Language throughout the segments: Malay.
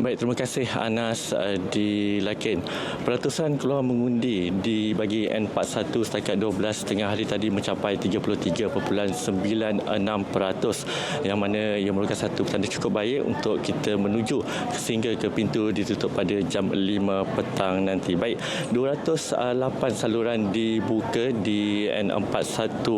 Baik, terima kasih Anas di Lakin. Peratusan keluar mengundi di bagi N41 setakat 12 tengah hari tadi mencapai 33.96%, yang mana ia merupakan satu petanda cukup baik untuk kita menuju sehingga ke pintu ditutup pada jam 5 petang nanti. Baik, 208 saluran dibuka di N41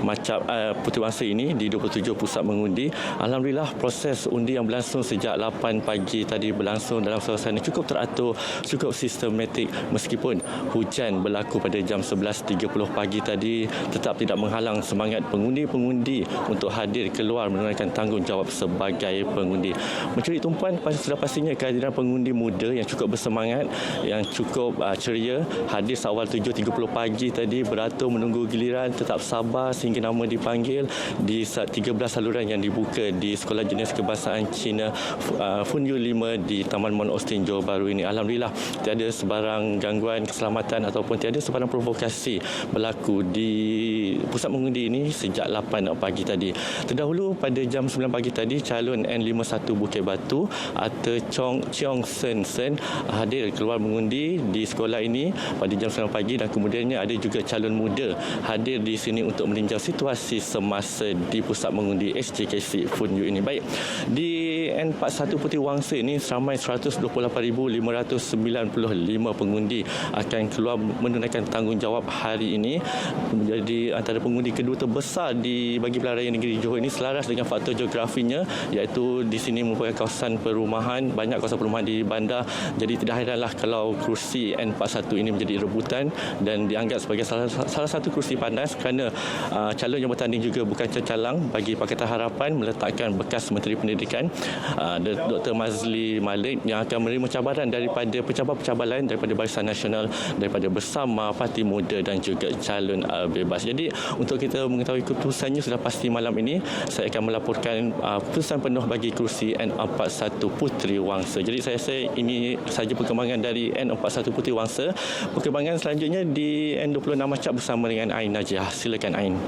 Macap Puteri ini di 27 pusat mengundi. Alhamdulillah, proses undi yang berlangsung sejak 8 pagi tadi berlangsung dalam suasana cukup teratur, cukup sistematik, meskipun hujan berlaku pada jam 11.30 pagi tadi tetap tidak menghalang semangat pengundi-pengundi untuk hadir keluar menunaikan tanggungjawab sebagai pengundi. Mencuri tumpuan sudah pastinya kehadiran pengundi muda yang cukup bersemangat, yang cukup ceria, hadir seawal 7.30 pagi tadi, beratur menunggu giliran, tetap sabar sehingga nama dipanggil di 13 saluran yang dibuka di Sekolah Jenis Kebangsaan Cina Funyu 5 di Taman Mount Austin, Johor Bahru ini. Alhamdulillah, tiada sebarang gangguan keselamatan ataupun tiada sebarang provokasi berlaku di pusat mengundi ini sejak 8 pagi tadi. Terdahulu pada jam 9 pagi tadi, calon N51 Bukit Batu atau Cheong Sen Sen hadir keluar mengundi di sekolah ini pada jam 9 pagi, dan kemudiannya ada juga calon muda hadir di sini untuk meninjau situasi semasa di pusat mengundi SJKC Funyu ini. Baik, di N41 Puteri Wangsa ini ramai 128,595 pengundi akan keluar menunaikan tanggungjawab hari ini, menjadi antara pengundi kedua terbesar di bagi Pilihan Raya Negeri Johor ini, selaras dengan faktor geografinya, iaitu di sini merupakan kawasan perumahan, banyak kawasan perumahan di bandar. Jadi tidak hairanlah kalau kerusi N41 ini menjadi rebutan dan dianggap sebagai salah satu kerusi panas, kerana calon yang bertanding juga bukan cacalang bagi Pakatan Harapan meletakkan bekas Menteri Pendidikan Dr. Mazli Malik, yang akan menerima cabaran daripada pencabar-pencabar lain daripada Barisan Nasional, daripada Bersama, Parti Muda dan juga calon bebas. Jadi untuk kita mengetahui keputusannya sudah pasti malam ini, saya akan melaporkan keputusan penuh bagi kerusi N41 Puteri Wangsa. Jadi saya rasa ini sahaja perkembangan dari N41 Puteri Wangsa. Perkembangan selanjutnya di N26 Macap bersama dengan Ain Najiah. Silakan Ain.